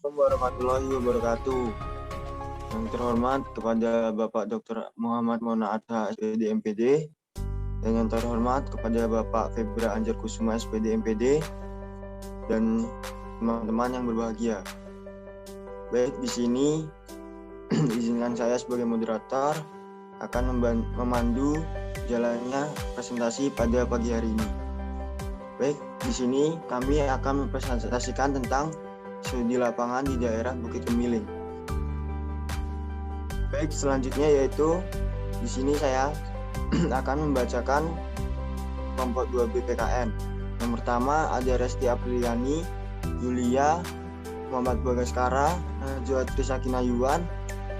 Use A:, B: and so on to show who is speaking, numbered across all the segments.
A: Warahmatullahi wabarakatuh. Yang terhormat kepada Bapak Dr. Muhammad Mona Adha, SPD MPD, dan yang terhormat kepada Bapak Febra Anjar Kusuma, SPD MPD, dan teman-teman yang berbahagia. Baik, di sini izinkan saya sebagai moderator akan memandu jalannya presentasi pada pagi hari ini. Baik, di sini kami akan mempresentasikan tentang studi lapangan di daerah Bukit Kemiling. Baik, selanjutnya yaitu di sini saya akan membacakan kelompok 2 BPKN. Yang pertama ada Resti Apriliani, Yulia, Muhammad Bagaskara, Najwa Trisakina Yuwan,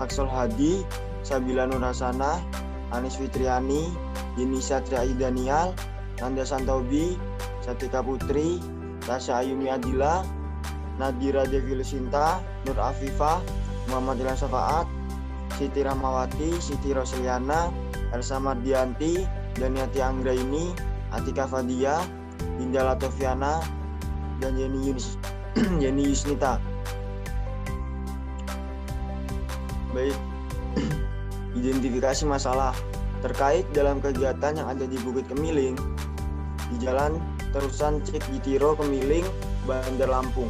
A: Aksol Hadi, Sabila Nurhasana, Anis Fitriani, Yeni Satria Danial, Nanda Santobi, Satika Putri, Tasya Ayumi Adila, Nadira Devi Lusinta, Nur Afifah, Muhammad Ilham Safaat, Siti Rahmawati, Siti Rosliana, Elsa Mardianti, Daniati Anggraini, Atika Fadia, Dinda Latoviana, dan Yeni Yusnita. Baik, identifikasi masalah terkait dalam kegiatan yang ada di Bukit Kemiling di Jalan Terusan Cik Gitiro Kemiling, Bandar Lampung.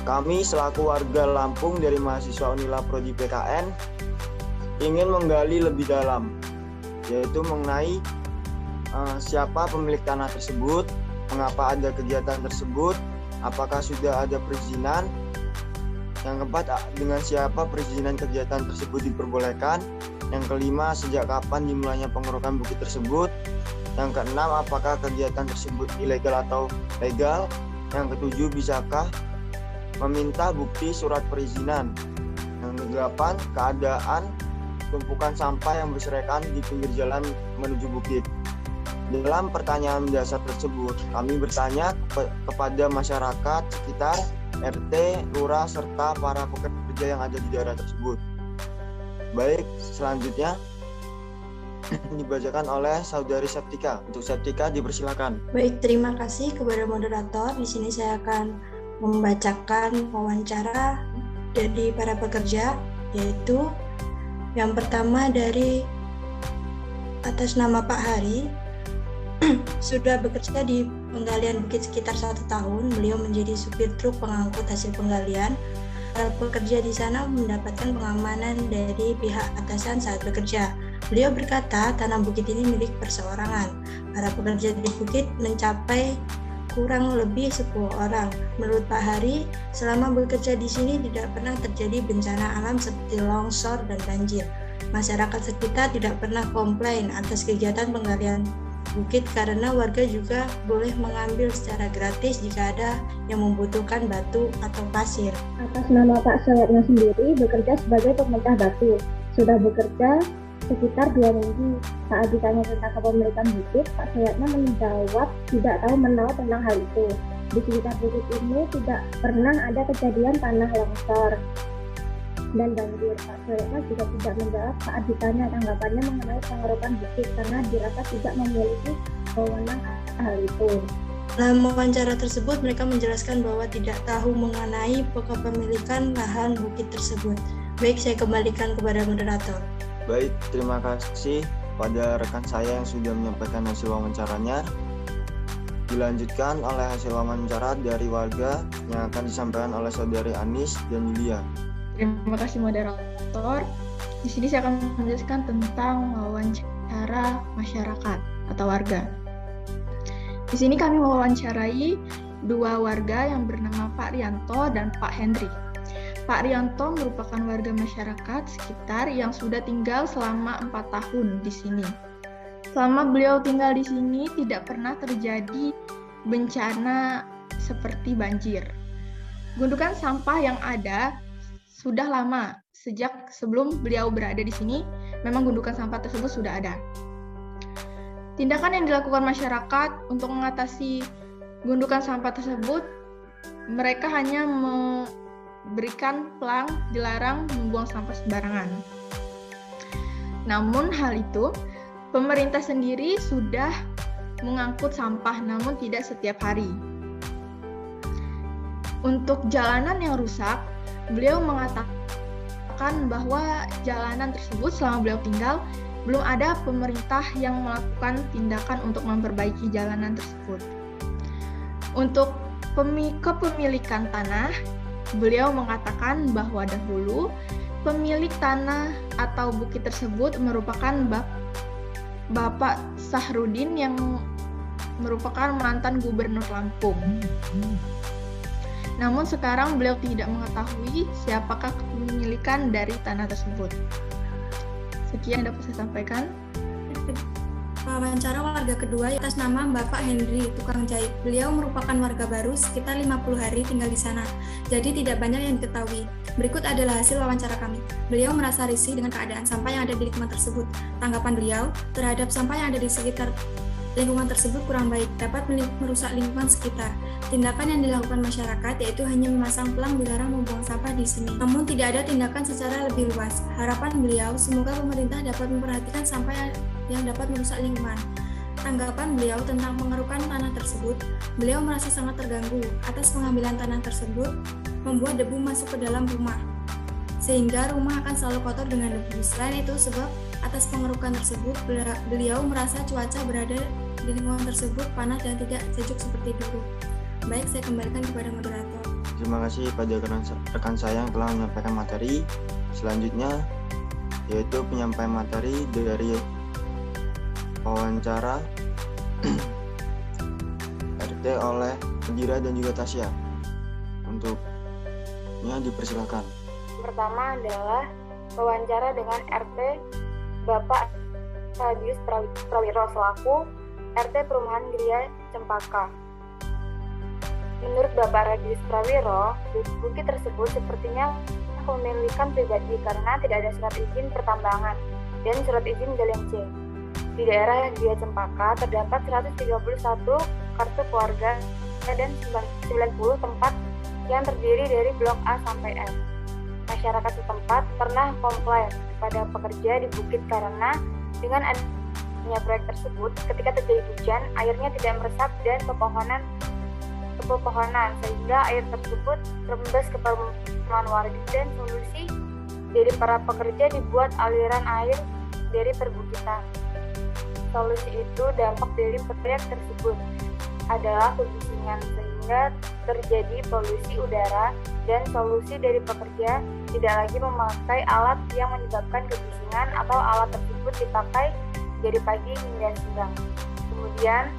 A: Kami selaku warga Lampung dari mahasiswa Unila Prodi PKN ingin menggali lebih dalam, yaitu mengenai siapa pemilik tanah tersebut, mengapa ada kegiatan tersebut, apakah sudah ada perizinan. Yang keempat, dengan siapa perizinan kegiatan tersebut diperbolehkan. Yang kelima, sejak kapan dimulainya pengerukan bukit tersebut. Yang keenam, apakah kegiatan tersebut ilegal atau legal. Yang ketujuh, bisakah meminta bukti surat perizinan. Yang kedelapan, keadaan tumpukan sampah yang berserakan di pinggir jalan menuju bukit. Dalam pertanyaan dasar tersebut, kami bertanya kepada masyarakat sekitar, RT, lurah, serta para pekerja yang ada di daerah tersebut. Baik, selanjutnya dibacakan oleh Saudari Septika. Untuk Septika dipersilakan.
B: Baik, terima kasih kepada moderator. Di sini saya akan membacakan wawancara dari para pekerja, yaitu yang pertama dari atas nama Pak Hari. Sudah bekerja di penggalian bukit sekitar 1 tahun. Beliau menjadi supir truk pengangkut hasil penggalian. Para pekerja di sana mendapatkan pengamanan dari pihak atasan saat bekerja. Beliau berkata, tanah bukit ini milik perseorangan. Para pekerja di bukit mencapai kurang lebih 10 orang. Menurut Pak Hari, selama bekerja di sini tidak pernah terjadi bencana alam seperti longsor dan banjir. Masyarakat sekitar tidak pernah komplain atas kegiatan penggalian bukit karena warga juga boleh mengambil secara gratis jika ada yang membutuhkan batu atau pasir.
C: Atas nama Pak Soyatnya sendiri bekerja sebagai pemecah batu. Sudah bekerja sekitar 2 minggu. Saat ditanya tentang kepemilikan bukit, Pak Soyatnya menjawab tidak tahu menau tentang hal itu. Di sekitar bukit ini tidak pernah ada kejadian tanah longsor dan banjir. Pak Soyatnya juga tidak menjawab saat ditanya tanggapannya mengenai pengerukan bukit karena dirasa tidak memiliki wewenang hal itu.
B: Dalam wawancara tersebut, mereka menjelaskan bahwa tidak tahu mengenai kepemilikan lahan bukit tersebut. Baik, saya kembalikan kepada moderator.
A: Baik, terima kasih pada rekan saya yang sudah menyampaikan hasil wawancaranya. Dilanjutkan oleh hasil wawancara dari warga yang akan disampaikan oleh Saudari Anis dan Yulia.
D: Terima kasih moderator. Di sini saya akan menjelaskan tentang wawancara masyarakat atau warga. Di sini kami mewawancarai 2 warga yang bernama Pak Rianto dan Pak Hendri. Pak Rianto merupakan warga masyarakat sekitar yang sudah tinggal selama 4 tahun di sini. Selama beliau tinggal di sini tidak pernah terjadi bencana seperti banjir. Gundukan sampah yang ada sudah lama, sejak sebelum beliau berada di sini, memang gundukan sampah tersebut sudah ada. Tindakan yang dilakukan masyarakat untuk mengatasi gundukan sampah tersebut, mereka hanya memberikan pelang dilarang membuang sampah sembarangan. Namun hal itu, pemerintah sendiri sudah mengangkut sampah, namun tidak setiap hari. Untuk jalanan yang rusak, beliau mengatakan bahwa jalanan tersebut selama beliau tinggal, belum ada pemerintah yang melakukan tindakan untuk memperbaiki jalanan tersebut. Untuk kepemilikan tanah, beliau mengatakan bahwa dahulu pemilik tanah atau bukit tersebut merupakan Bapak Sahrudin yang merupakan mantan gubernur Lampung. Namun sekarang beliau tidak mengetahui siapakah kepemilikan dari tanah tersebut. Sekian yang dapat saya sampaikan.
B: Wawancara warga kedua atas nama Bapak Henry, tukang jahit. Beliau merupakan warga baru, sekitar 50 hari tinggal di sana, jadi tidak banyak yang diketahui. Berikut adalah hasil wawancara kami. Beliau merasa risih dengan keadaan sampah yang ada di lingkungan tersebut. Tanggapan beliau terhadap sampah yang ada di sekitar lingkungan tersebut kurang baik, dapat merusak lingkungan sekitar. Tindakan yang dilakukan masyarakat yaitu hanya memasang pelang dilarang membuang sampah di sini. Namun tidak ada tindakan secara lebih luas. Harapan beliau semoga pemerintah dapat memperhatikan sampah yang dapat merusak lingkungan. Tanggapan beliau tentang pengerukan tanah tersebut, beliau merasa sangat terganggu atas pengambilan tanah tersebut membuat debu masuk ke dalam rumah, sehingga rumah akan selalu kotor dengan debu. Selain itu, sebab atas pengerukan tersebut, beliau merasa cuaca berada di lingkungan tersebut panas dan tidak sejuk seperti dulu. Baik, saya kembalikan kepada moderator.
A: Terima kasih pada rekan saya yang telah menyampaikan materi. Selanjutnya yaitu penyampaian materi dari wawancara RT oleh Indira dan juga Tasya. Untuknya dipersilakan.
E: Pertama adalah wawancara dengan RT Bapak Radius Prawiro selaku RT Perumahan Gria Cempaka. Menurut Bapak Radius Prawiro, bukit tersebut sepertinya kepemilikan pribadi karena tidak ada surat izin pertambangan dan surat izin galian C. Di daerah Gria Cempaka terdapat 131 kartu keluarga dan 90 tempat yang terdiri dari blok A sampai F. Masyarakat setempat pernah komplain kepada pekerja di bukit karena dengan adanya proyek tersebut, ketika terjadi hujan, airnya tidak meresap dan pepohonan sehingga air tersebut terembes ke permukiman warga, dan solusi dari para pekerja dibuat aliran air dari perbukitan. Solusi itu dampak dari proyek tersebut adalah kebisingan sehingga terjadi polusi udara, dan solusi dari pekerja tidak lagi memakai alat yang menyebabkan kebisingan atau alat tersebut dipakai dari pagi hingga siang. Kemudian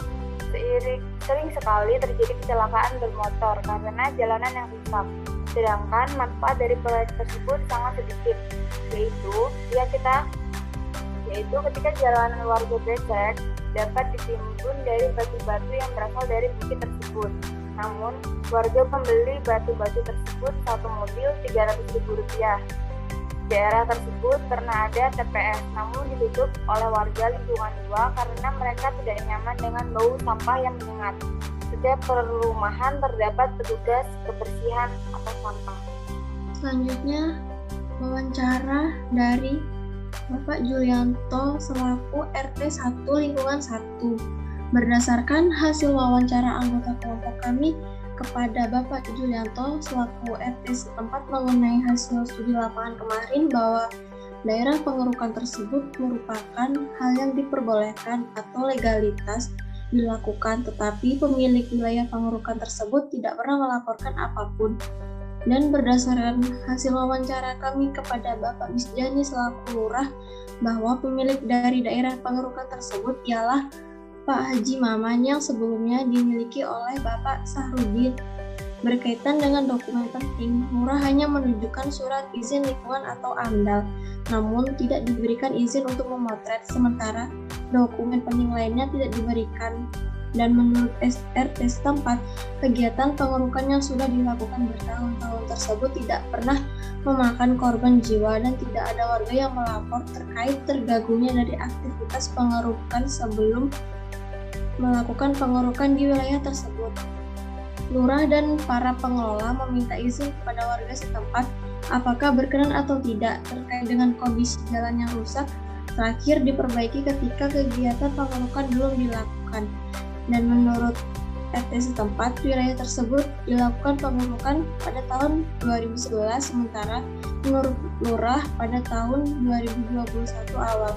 E: sering sekali terjadi kecelakaan bermotor karena jalanan yang rusak, sedangkan manfaat dari proyek tersebut sangat sedikit, yaitu ketika jalanan warga becek dapat ditimbun dari batu-batu yang berasal dari bukit tersebut. Namun, warga membeli batu-batu tersebut satu mobil Rp300.000. Daerah tersebut pernah ada TPS, namun ditutup oleh warga lingkungan 2 karena mereka tidak nyaman dengan bau sampah yang menyengat. Setiap perumahan terdapat petugas kebersihan atau sampah.
B: Selanjutnya, wawancara dari Bapak Julianto selaku RT 1 lingkungan 1. Berdasarkan hasil wawancara anggota kelompok kami kepada Bapak Julianto selaku RT setempat mengenai hasil studi lapangan kemarin bahwa daerah pengerukan tersebut merupakan hal yang diperbolehkan atau legalitas dilakukan, tetapi pemilik wilayah pengerukan tersebut tidak pernah melaporkan apapun. Dan berdasarkan hasil wawancara kami kepada Bapak Misjani selaku lurah bahwa pemilik dari daerah pengerukan tersebut ialah Pak Haji Maman yang sebelumnya dimiliki oleh Bapak Sahrudin. Berkaitan dengan dokumen penting, lurah hanya menunjukkan surat izin lingkungan atau AMDAL, namun tidak diberikan izin untuk memotret, sementara dokumen penting lainnya tidak diberikan. Dan menurut RT setempat, kegiatan pengerukan yang sudah dilakukan bertahun-tahun tersebut tidak pernah memakan korban jiwa dan tidak ada warga yang melapor terkait terganggunya dari aktivitas pengerukan sebelum melakukan pengerukan di wilayah tersebut. Lurah dan para pengelola meminta izin kepada warga setempat apakah berkenan atau tidak terkait dengan kondisi jalan yang rusak terakhir diperbaiki ketika kegiatan pengerukan belum dilakukan. Dan menurut RT setempat di wilayah tersebut dilakukan pengurukan pada tahun 2011, sementara menurut lurah pada tahun 2021 awal.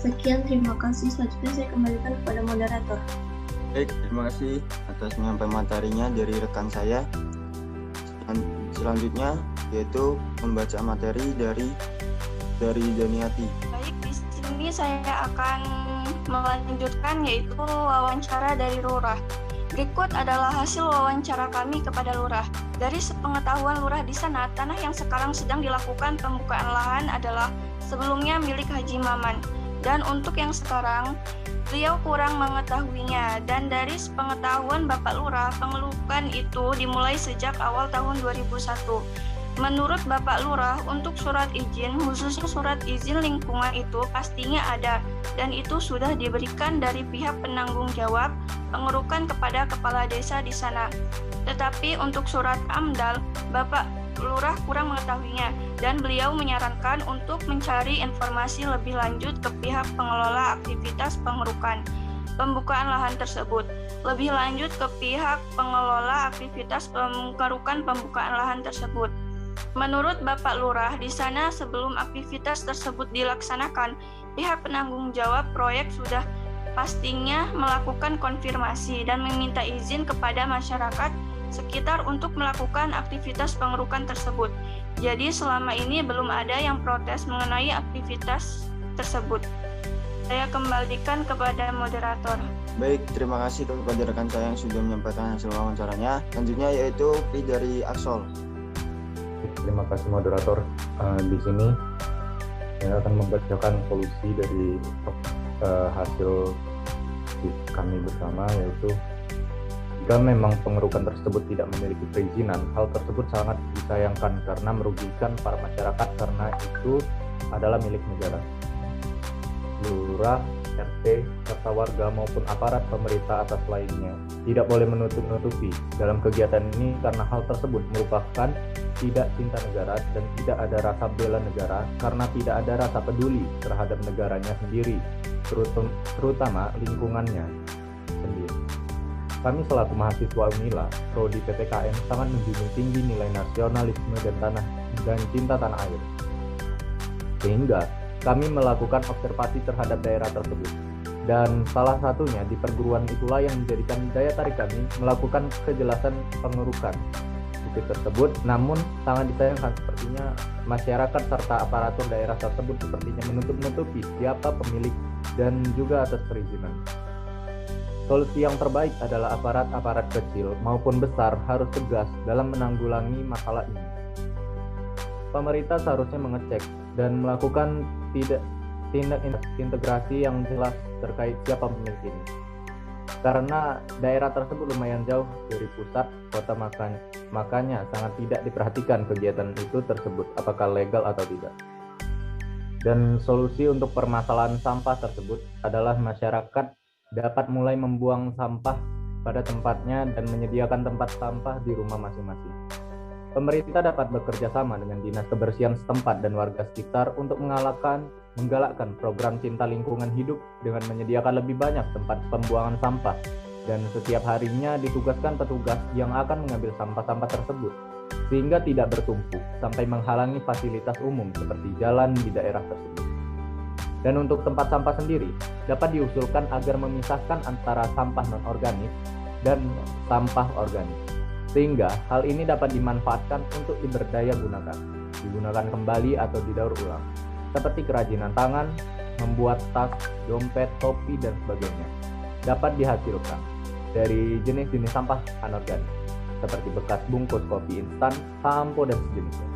B: Sekian, terima kasih. Selanjutnya saya kembalikan kepada moderator.
A: Baik, terima kasih atas penyampaian materinya dari rekan saya. Selanjutnya yaitu membaca materi dari Daniati.
E: Baik, di sini saya akan melanjutkan yaitu wawancara dari lurah. Berikut adalah hasil wawancara kami kepada lurah. Dari sepengetahuan lurah di sana, tanah yang sekarang sedang dilakukan pembukaan lahan adalah sebelumnya milik Haji Maman. Dan untuk yang sekarang, beliau kurang mengetahuinya. Dan dari sepengetahuan Bapak Lurah, pengelukan itu dimulai sejak awal tahun 2001. Menurut Bapak Lurah, untuk surat izin, khususnya surat izin lingkungan itu pastinya ada, dan itu sudah diberikan dari pihak penanggung jawab pengerukan kepada kepala desa di sana. Tetapi untuk surat AMDAL, Bapak Lurah kurang mengetahuinya, dan beliau menyarankan untuk mencari informasi lebih lanjut ke pihak pengelola aktivitas pengerukan pembukaan lahan tersebut. Lebih lanjut ke pihak pengelola aktivitas pengerukan pembukaan lahan tersebut. Menurut Bapak Lurah, di sana sebelum aktivitas tersebut dilaksanakan, pihak penanggung jawab proyek sudah pastinya melakukan konfirmasi dan meminta izin kepada masyarakat sekitar untuk melakukan aktivitas pengerukan tersebut. Jadi selama ini belum ada yang protes mengenai aktivitas tersebut. Saya kembalikan kepada moderator.
A: Baik, terima kasih kepada rekan saya yang sudah menyampaikan hasil wawancaranya. Selanjutnya yaitu dari Aksol.
F: Terima kasih moderator. Di sini saya akan membacakan solusi dari hasil kami bersama, yaitu jika memang pengerukan tersebut tidak memiliki perizinan, hal tersebut sangat disayangkan karena merugikan para masyarakat karena itu adalah milik negara. Lurah, RT, serta warga maupun aparat pemerintah atas lainnya tidak boleh menutup-nutupi dalam kegiatan ini karena hal tersebut merupakan tidak cinta negara dan tidak ada rasa bela negara karena tidak ada rasa peduli terhadap negaranya sendiri, terutama lingkungannya sendiri. Kami selaku mahasiswa UNILA, Prodi PPKN sangat menjunjung tinggi nilai nasionalisme dan cinta tanah air. Sehingga kami melakukan observasi terhadap daerah tersebut. Dan salah satunya di perguruan itulah yang menjadikan daya tarik kami melakukan kejelasan pengerukan bukit tersebut. Namun sangat disayangkan sepertinya masyarakat serta aparatur daerah tersebut sepertinya menutup-nutupi siapa pemilik dan juga atas perizinan. Solusi yang terbaik adalah aparat-aparat kecil maupun besar harus tegas dalam menanggulangi masalah ini. Pemerintah seharusnya mengecek dan melakukan tindak integrasi yang jelas terkait siapa pemilik ini. Karena daerah tersebut lumayan jauh dari pusat kota, makanya sangat tidak diperhatikan kegiatan itu tersebut apakah legal atau tidak. Dan solusi untuk permasalahan sampah tersebut adalah masyarakat dapat mulai membuang sampah pada tempatnya dan menyediakan tempat sampah di rumah masing-masing. Pemerintah dapat bekerja sama dengan Dinas Kebersihan setempat dan warga sekitar untuk menggalakkan program cinta lingkungan hidup dengan menyediakan lebih banyak tempat pembuangan sampah dan setiap harinya ditugaskan petugas yang akan mengambil sampah-sampah tersebut sehingga tidak bertumpuk sampai menghalangi fasilitas umum seperti jalan di daerah tersebut. Dan untuk tempat sampah sendiri dapat diusulkan agar memisahkan antara sampah non-organik dan sampah organik, sehingga hal ini dapat dimanfaatkan untuk diberdaya digunakan kembali atau didaur ulang, seperti kerajinan tangan, membuat tas, dompet, topi, dan sebagainya. Dapat dihasilkan dari jenis-jenis sampah anorganik, seperti bekas bungkus kopi instan, sampo, dan sejenisnya.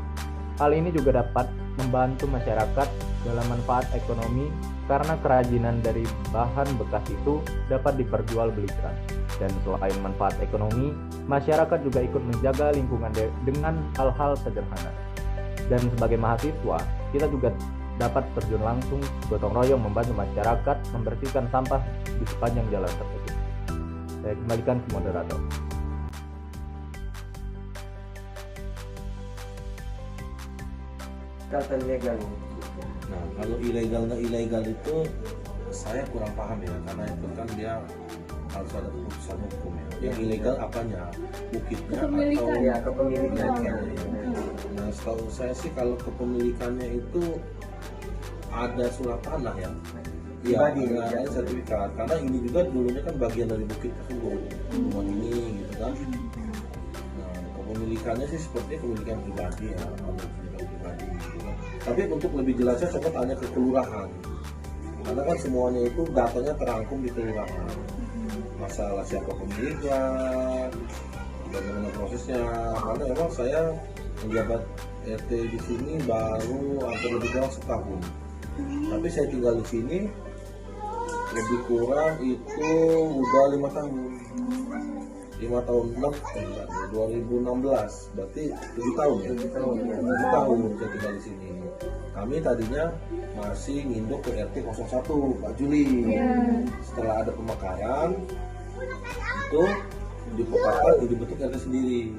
F: Hal ini juga dapat membantu masyarakat dalam manfaat ekonomi karena kerajinan dari bahan bekas itu dapat diperjualbelikan. Dan selain manfaat ekonomi, masyarakat juga ikut menjaga lingkungan dengan hal-hal sederhana. Dan sebagai mahasiswa, kita juga dapat terjun langsung gotong royong membantu masyarakat membersihkan sampah di sepanjang jalan tersebut. Saya kembalikan ke moderator.
G: Kata legal. Nah, kalau ilegal nggak ilegal itu saya kurang paham ya, karena itu kan dia
H: harus ada keputusan hukum ya. Yang ilegal apanya? Bukitnya
D: Kepemilikan.
H: atau
G: Ya, kepemilikan.
H: Nah, setahu saya sih kalau kepemilikannya itu ada surat tanah ya. Iya, ada sertifikat. Karena ini juga dulunya kan bagian dari bukit tersebut, rumah ini gitu kan. Nah, kepemilikannya sih sepertinya kepemilikan pribadi ya, kepemilikan pribadi. Gitu kan. Tapi untuk lebih jelasnya coba tanya ke kelurahan. Karena kan semuanya itu datanya terangkum di kelurahan. Masalah siapa pemiliknya, bagaimana prosesnya. Karena memang saya menjabat RT di sini baru hampir lebih kurang setahun. Tapi saya tinggal di sini lebih kurang itu udah 5 tahun. 5 tahun 2016 berarti 7 tahun ya. 7 tahun saya tinggal di sini. Kami tadinya masih nginduk ke RT 01 Pak Juli. Setelah ada pemekaran itu dipekaran dibentuk RT sendiri.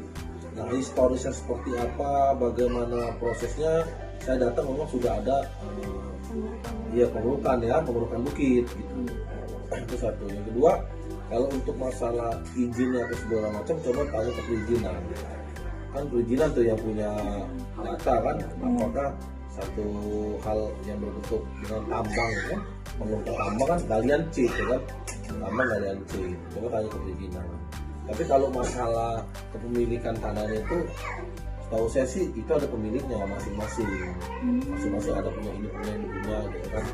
H: Nah, historisnya seperti apa, bagaimana prosesnya, saya datang memang sudah ada pengurukan bukit gitu. Itu satu. Yang kedua, kalau untuk masalah izinnya atau segala macam, coba tanya ke perizinan. Kan perizinan tuh yang punya data kan, apakah satu hal yang berbentuk dengan tambang kan, mengumpul tambang kan galian C kan, tambang galian C. Coba tanya ke perizinan. Tapi kalau masalah kepemilikan tanahnya itu, setahu saya sih itu ada pemiliknya masing-masing. Masing-masing ada punya ini punya gitu kan.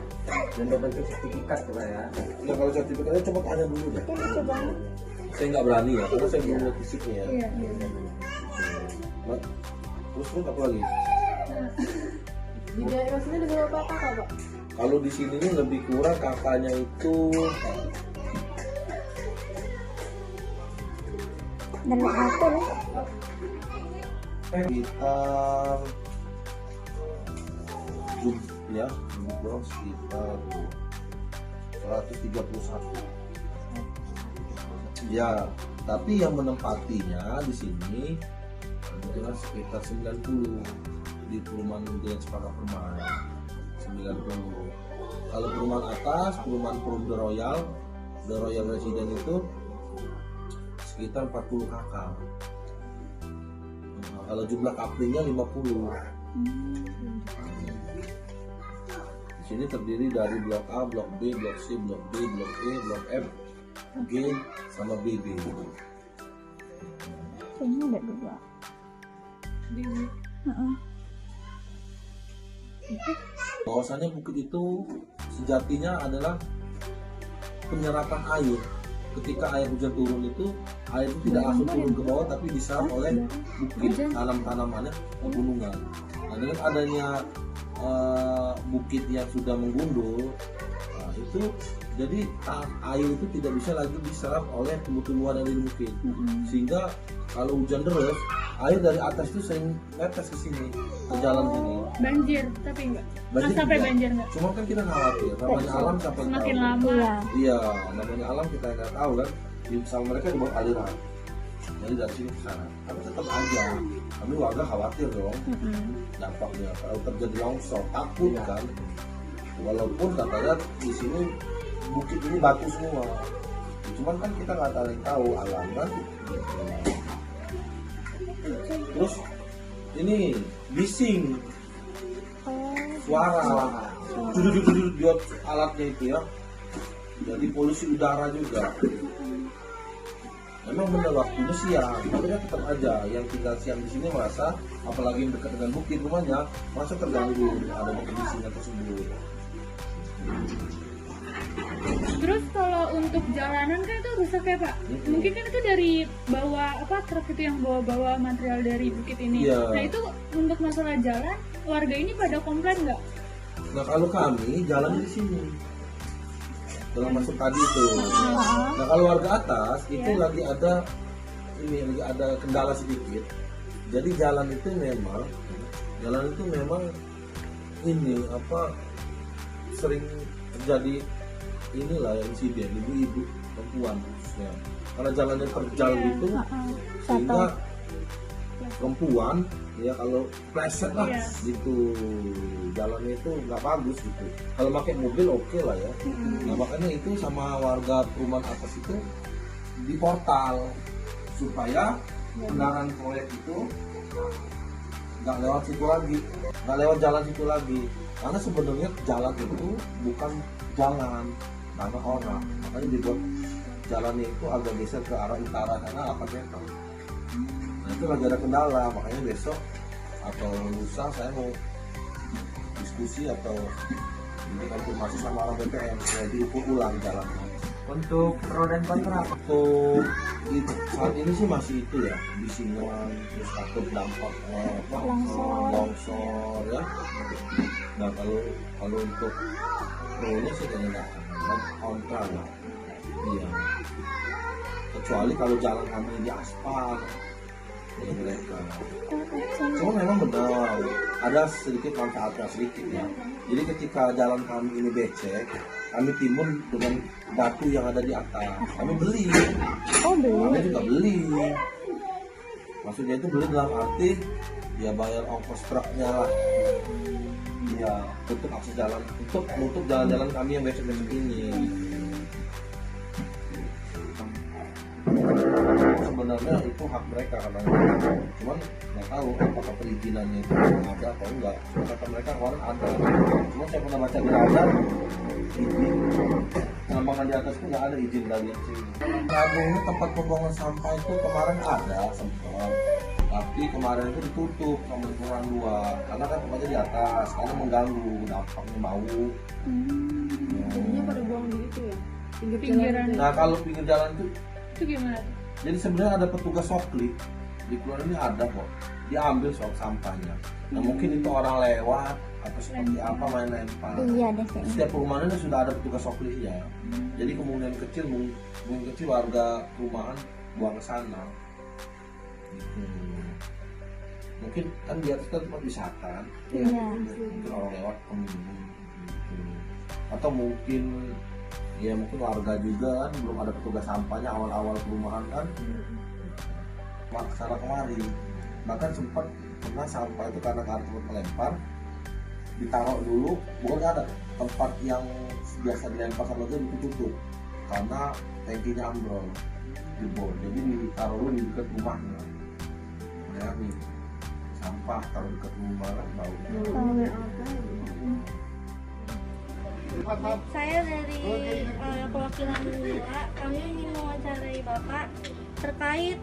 G: Dan berbentuk sertifikat Pak ya.
H: Ya kalau sertifikatnya coba tanya dulu deh. Saya nggak berani ya, karena saya belum lihat fisiknya ya. Nah, terus apa lagi?
D: Di daerah sini ada berapa kakak, Pak?
H: Kalau di sini nih lebih kurang kakaknya itu
C: Dan atur
H: sekitar ya, lebih kurang sekitar 131. Ya, tapi yang menempatinya di sini adalah sekitar 90 di perumahan Gria Cempaka Permai 90. Kalau perumahan atas, perumahan The Royal Resident itu sekitar 40 kakak. Nah, kalau jumlah kaplingnya 50. Di sini terdiri dari blok A, blok B, blok C, blok D, blok E, blok F, G, sama BB.
C: kayaknya ada 2.
H: Bahwasannya bukit itu sejatinya adalah penyerapan air. Ketika air hujan turun itu, air itu tidak langsung turun ke bawah tapi diserap oleh bukit, tanam-tanamannya, pegunungan. Nah, dengan adanya bukit yang sudah menggundul, nah, itu jadi air itu tidak bisa lagi diserap oleh tumbuh-tumbuhan yang di bukit. Sehingga kalau hujan deras, air dari atas itu sering netes ke sini, ke jalan sini.
I: Banjir, tapi enggak.
H: Banjir
I: Sampai
H: juga.
I: banjir enggak?
H: Cuma kan kita khawatir, namanya alam sampai
I: Semakin
H: tahu.
I: lama.
H: Iya, namanya alam kita nggak tahu kan. Sama mereka di bawah aliran. Jadi dari sini ke sana. Tapi tetap aja, kami warga khawatir dong. Dampaknya kalau terjadi longsor, takut kan. Walaupun katanya di sini bukit ini batu semua. Cuman kan kita nggak tahu alam kan. Terus ini bising, suara, judul alatnya itu ya. Jadi polusi udara juga. Memang benar waktunya siang, tapi kan tetap aja yang tinggal siang di sini merasa, apalagi yang dekat dengan bukit rumahnya, merasa terganggu adanya kebisingan tersebut.
I: Terus kalau untuk jalanan kan itu rusak ya Pak? Mungkin kan itu dari bawa truk itu yang bawa material dari bukit ini.
H: Iya.
I: Nah itu untuk masalah jalan, warga ini pada komplain nggak?
H: Nah kalau kami jalan di sini, dalam masuk tadi itu. Nah kalau warga atas itu lagi ada kendala sedikit. Jadi jalan itu memang ini sering terjadi inilah yang insiden ibu-ibu perempuan khususnya karena jalannya terjal gitu sehingga perempuan ya kalau pleset lah gitu jalannya itu nggak bagus gitu. Kalau pakai mobil oke lah ya. Nah makanya itu sama warga perumahan atas itu di portal supaya kendaraan proyek itu nggak lewat situ lagi, nggak lewat jalan situ lagi. Karena sebenarnya jalan itu bukan jalan tanah orang, makanya dibuat jalannya itu agak geser ke arah utara karena 8 meter. Nah itu lagi ada kendala, makanya besok atau lusa saya mau diskusi atau ini konfirmasi sama orang BPM supaya diukur ulang jalan.
G: Untuk pro dan kontra,
H: Untuk saat ini sih masih itu ya, bisingan, terus takut dampak longsor ya. Nah kalau untuk pro-nya sih kayaknya nggak ada, kontra lah. Iya. Kecuali kalau jalan kami di aspal, ya mereka. Cuma memang benar, ada sedikit manfaatnya sedikit ya. Jadi ketika jalan kami ini becek, kami timbun dengan batu yang ada di atas. Kami beli.
C: Oh, beli.
H: Kami juga beli. Maksudnya itu beli dalam arti ya bayar ongkos truknya lah. Iya, untuk akses jalan, untuk menutup jalan-jalan kami yang becek-becek ini. Sebenarnya itu hak mereka katanya, cuman nggak tahu apakah perizinannya itu ada atau enggak. Kata mereka kemarin ada, cuma saya pernah baca di radar izin penambangan di atas itu nggak ada izin dari sini. Lagung ini tempat pembuangan sampah itu kemarin ada sempat, tapi kemarin itu ditutup sama lingkungan luar karena kan tempatnya di atas, karena mengganggu dampaknya bau.
I: Jadinya pada buang di itu ya,
D: Pinggiran.
H: Nah kalau pinggir jalan
I: itu gimana tuh?
H: jadi sebenarnya ada petugas soklik di keluar ini ada kok, diambil sampahnya. Nah mungkin itu orang lewat atau seperti apa main lempar.
C: Iya, ada sih.
H: Setiap perumahan itu sudah ada petugas sokliknya. Jadi kemungkinan kecil warga perumahan buang ke sana. Gitu. Mungkin kan di atas kan tempat wisata.
C: Iya.
H: Mungkin orang lewat peminum. Gitu. Atau mungkin warga juga kan belum ada petugas sampahnya awal-awal perumahan kan. Sana kemari. Bahkan sempat pernah sampah itu karena kartu melempar ditaruh dulu, bukan ada tempat yang biasa dilempar sama itu ditutup karena tangkinya ambrol jebol, jadi ditaruh dulu di dekat rumahnya. Ya nih sampah taruh dekat rumah kan bau.
J: Saya dari perwakilan Lura, kami ingin mewawancarai Bapak terkait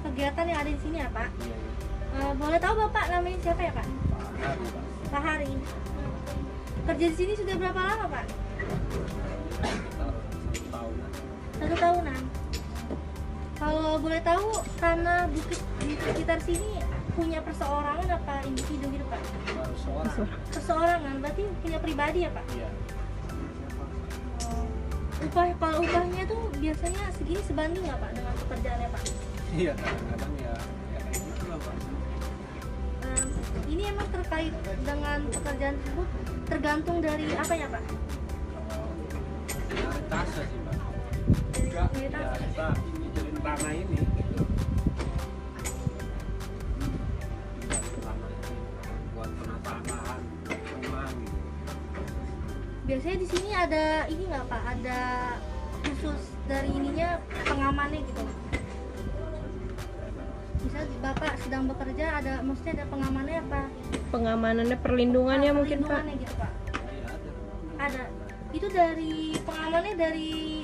J: kegiatan yang ada di sini ya Pak. Boleh tahu Bapak namanya siapa ya Pak? Pak Hari. Kerja di sini sudah berapa lama Pak? 1 tahunan. Kalau boleh tahu tanah bukit di sekitar sini punya perseorangan apa individu gitu Pak? Perseorangan, berarti punya pribadi ya Pak? Iya. Kalau upahnya tuh biasanya segini sebanding nggak Pak dengan pekerjaannya Pak?
G: iya kadang-kadang ya kayak gitu lah Pak.
J: Ini emang terkait dengan pekerjaan tersebut tergantung dari apa ya Pak?
G: Dari tase sih Pak. Enggak, ya kita nyicilin tanah ini gitu. Tanah ini buat penataan rumah gitu.
J: Biasanya di sini ada ini nggak Pak? Ada khusus dari ininya pengamannya gitu? Misal Bapak sedang bekerja maksudnya ada pengamannya apa?
K: Pengamanannya, perlindungannya mungkin Pak?
J: Perlindungannya gitu Pak? Ada. Itu dari pengamannya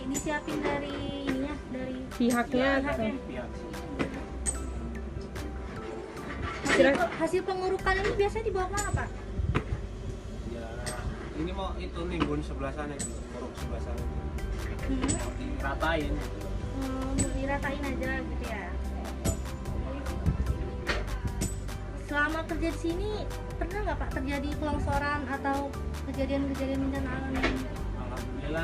J: disiapin dari ininya, dari
K: Pihaknya atau?
J: Hasil pengurukan ini biasanya dibawa mana Pak?
G: Ya ini mau itu nimbun sebelah sana itu, uruk sebelah sana itu. Mau diratain gitu.
J: Mau diratain aja gitu ya. Selama kerja di sini pernah nggak Pak terjadi pelongsoran atau kejadian-kejadian bencana alam ini?
G: Alhamdulillah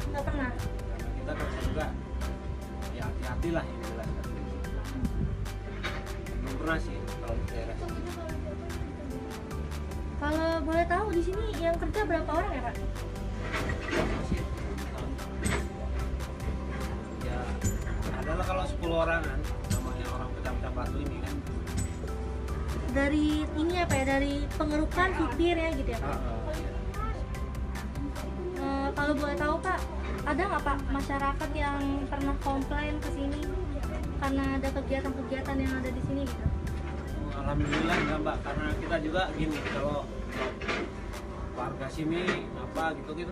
J: Nggak pernah.
G: Karena kita kerja juga ya hati-hati lah yang jelas. Belum pernah sih kalau di daerah sini.
J: Kalau boleh tahu di sini yang kerja berapa orang ya Pak?
G: Masih ya adalah kalau 10 orangan namanya orang pecah-pecah batu ini kan.
J: Dari ini apa ya, dari pengerukan supir ya gitu ya Pak? Kalau boleh tahu Pak, ada nggak Pak masyarakat yang pernah komplain ke sini karena ada kegiatan-kegiatan yang ada di sini gitu?
G: Alhamdulillah enggak Mbak, karena kita juga gini, kalau warga sini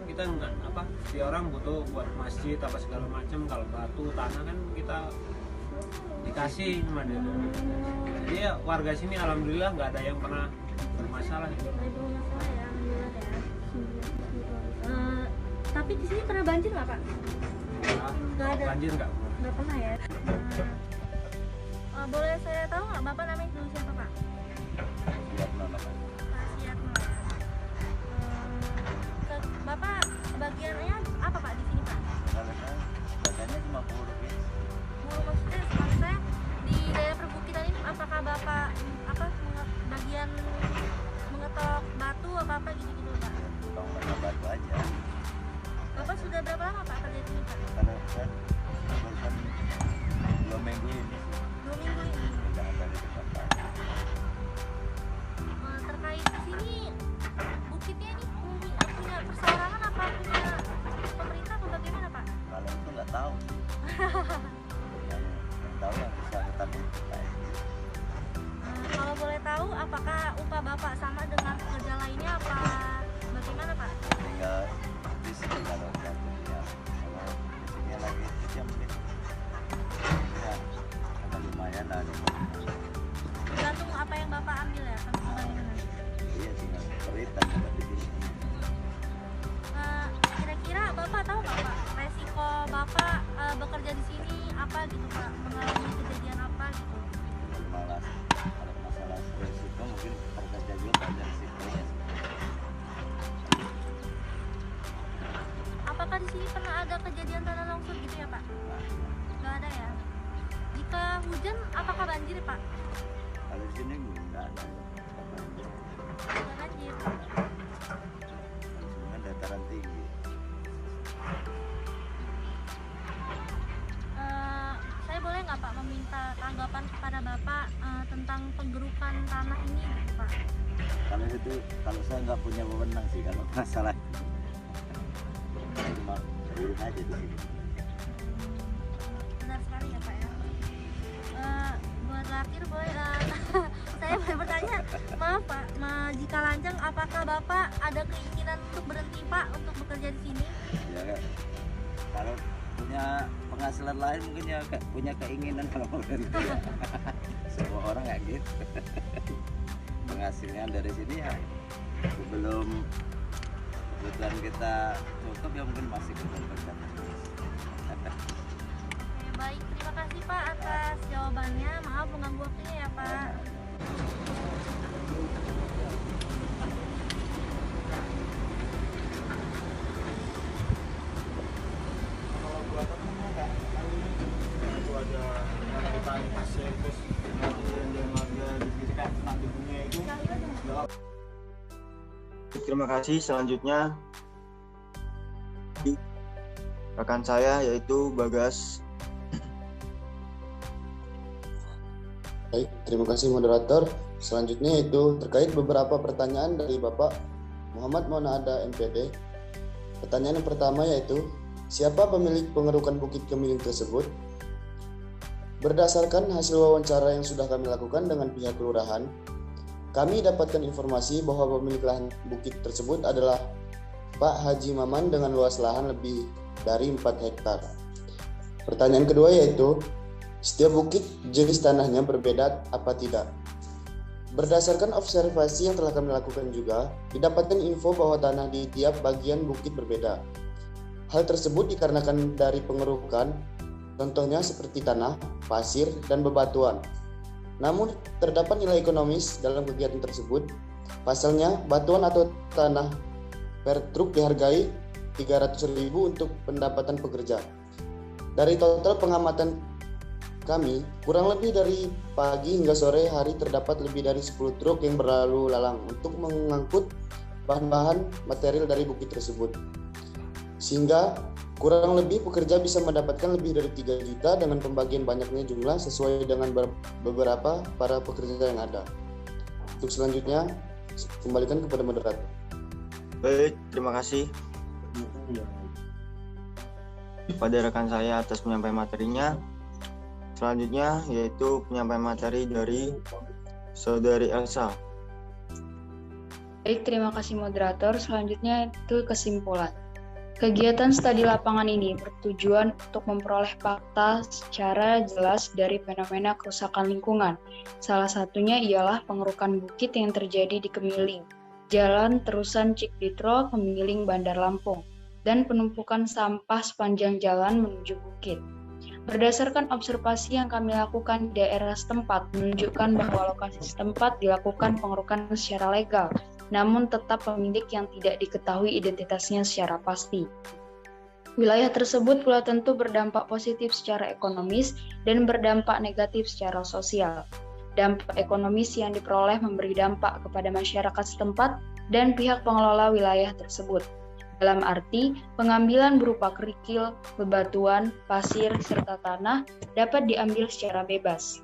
G: kita enggak setiap orang butuh buat masjid apa segala macam, kalau batu tanah kan kita dikasih sama dia. Jadi ya warga sini alhamdulillah nggak ada yang pernah bermasalah gitu.
J: Bermasalah ya, alhamdulillah ya. Tapi di sini pernah banjir nggak Pak? Nggak ada.
G: Banjir nggak
J: pernah ya. Boleh saya tahu nggak Bapak namanya dulu siapa Pak? Pak Siatno. Bapak bagiannya apa Pak di sini Pak?
L: Bagiannya cuma buruh.
J: Maksudnya maksud saya di daerah perbukitan ini apakah Bapak bagian mengetok batu apa gitu Pak?
L: Mengetok batu aja.
J: Bapak sudah berapa lama Pak kerja di sini Pak?
L: Kalau saya barusan 2 minggu ini.
J: 2 minggu ini.
L: Udah dari tempat.
J: Terkait di sini bukitnya ini punya perseorangan apa punya pemerintah atau bagaimana Pak?
L: Kalau itu nggak tahu. Yang tahu yang bersangkutan itu kayak gitu.
J: Kalau boleh tahu apakah upah Bapak sama dengan pekerja lainnya apa bagaimana Pak?
L: Tinggal di sini kalau jatuhnya kalau di sini lagi itu yang mungkin ya agak lumayan lah.
J: Tergantung apa yang Bapak ambil ya kan bagaimana?
L: Iya tinggal perintah juga di sini.
J: Kira-kira Bapak tahu nggak Pak resiko Bapak bekerja di sini apa gitu Pak, mengalami kejadian apa gitu?
L: Kalau masalah resiko mungkin pekerja juga banyak resikonya.
J: Apakah di sini pernah ada kejadian tanah longsor gitu ya Pak? Nggak ada ya. Jika hujan apakah banjir Pak?
L: Kalau di sini nggak ada.
J: Nggak banjir.
L: Sungai dataran tinggi.
J: Saya boleh nggak Pak meminta tanggapan kepada Bapak tentang penggerukan tanah ini gitu, Pak?
L: Kalau saya nggak punya wewenang sih kalau masalah cuma urus aja di sini.
J: Benar sekali ya Pak ya. Buat terakhir boleh saya boleh bertanya, maaf Pak, jika lanjang apakah Bapak ada keinginan untuk berhenti Pak untuk bekerja di sini?
L: Ya, kalau punya penghasilan lain mungkin ya punya keinginan kalau mau berhenti ya. Semua orang kayak gitu. Penghasilan dari sini ya sebelum kebutuhan kita cukup ya mungkin masih bekerja.
J: Baik, terima kasih Pak atas jawabannya. Maaf mengganggu waktunya ya Pak.
A: Terima kasih. Selanjutnya rekan saya yaitu Bagas.
M: Baik, terima kasih moderator. Selanjutnya itu terkait beberapa pertanyaan dari Bapak Muhammad Monada MPD. Pertanyaan yang pertama yaitu, siapa pemilik pengerukan Bukit Kemiling tersebut? Berdasarkan hasil wawancara yang sudah kami lakukan dengan pihak kelurahan, kami dapatkan informasi bahwa pemilik lahan bukit tersebut adalah Pak Haji Maman dengan luas lahan lebih dari 4 hektar. Pertanyaan kedua yaitu, setiap bukit jenis tanahnya berbeda apa tidak? Berdasarkan observasi yang telah kami lakukan juga, didapatkan info bahwa tanah di tiap bagian bukit berbeda. Hal tersebut dikarenakan dari pengerukan, contohnya seperti tanah, pasir, dan bebatuan. Namun, terdapat nilai ekonomis dalam kegiatan tersebut. Pasalnya, batuan atau tanah per truk dihargai 300.000 untuk pendapatan pekerja. Dari total pengamatan kami, kurang lebih dari pagi hingga sore hari terdapat lebih dari 10 truk yang berlalu lalang untuk mengangkut bahan-bahan material dari bukit tersebut. Sehingga kurang lebih pekerja bisa mendapatkan lebih dari 3 juta dengan pembagian banyaknya jumlah sesuai dengan beberapa para pekerja yang ada. Untuk selanjutnya, kembalikan kepada moderator.
A: Baik, terima kasih. kepada rekan saya atas penyampaian materinya. Selanjutnya yaitu penyampaian materi dari Saudari Elsa.
N: Baik, terima kasih moderator. Selanjutnya itu kesimpulan. Kegiatan studi lapangan ini bertujuan untuk memperoleh fakta secara jelas dari fenomena kerusakan lingkungan. Salah satunya ialah pengerukan bukit yang terjadi di Kemiling, Jalan Terusan Cikditro, Kemiling, Bandar Lampung, dan penumpukan sampah sepanjang jalan menuju bukit. Berdasarkan observasi yang kami lakukan di daerah setempat, menunjukkan bahwa lokasi setempat dilakukan pengerukan secara legal, namun tetap pemilik yang tidak diketahui identitasnya secara pasti. Wilayah tersebut pula tentu berdampak positif secara ekonomis dan berdampak negatif secara sosial. Dampak ekonomis yang diperoleh memberi dampak kepada masyarakat setempat dan pihak pengelola wilayah tersebut. Dalam arti, pengambilan berupa kerikil, bebatuan, pasir, serta tanah dapat diambil secara bebas.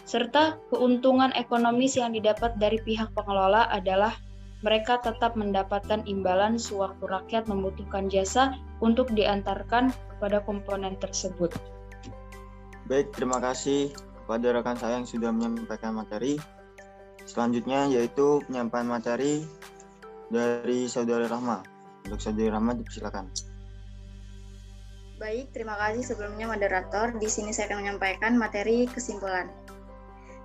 N: Serta keuntungan ekonomis yang didapat dari pihak pengelola adalah mereka tetap mendapatkan imbalan sewaktu rakyat membutuhkan jasa untuk diantarkan kepada komponen tersebut.
A: Baik, terima kasih kepada rekan saya yang sudah menyampaikan materi. Selanjutnya yaitu penyampaian materi dari Saudari Rahma. Untuk Saudari Rahma, silakan.
O: Baik, terima kasih sebelumnya moderator. Di sini saya akan menyampaikan materi kesimpulan.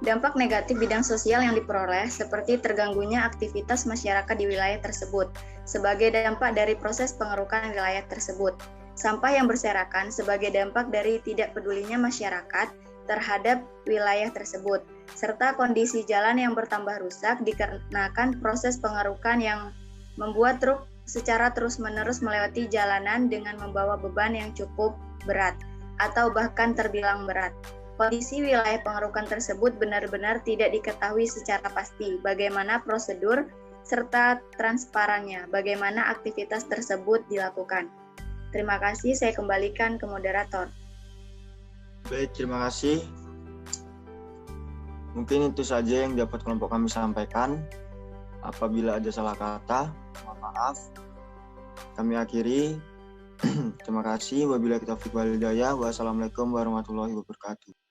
O: Dampak negatif bidang sosial yang diperoleh seperti terganggunya aktivitas masyarakat di wilayah tersebut sebagai dampak dari proses pengerukan wilayah tersebut. Sampah yang berserakan sebagai dampak dari tidak pedulinya masyarakat terhadap wilayah tersebut, serta kondisi jalan yang bertambah rusak dikarenakan proses pengerukan yang membuat truk secara terus-menerus melewati jalanan dengan membawa beban yang cukup berat atau bahkan terbilang berat. Kondisi wilayah pengerukan tersebut benar-benar tidak diketahui secara pasti bagaimana prosedur serta transparannya, bagaimana aktivitas tersebut dilakukan. Terima kasih, saya kembalikan ke moderator.
A: Baik, terima kasih. Mungkin itu saja yang dapat kelompok kami sampaikan. Apabila ada salah kata, mohon maaf. Kami akhiri. Terima kasih. Wabillahi taufiq wal hidayah. Wassalamualaikum warahmatullahi wabarakatuh.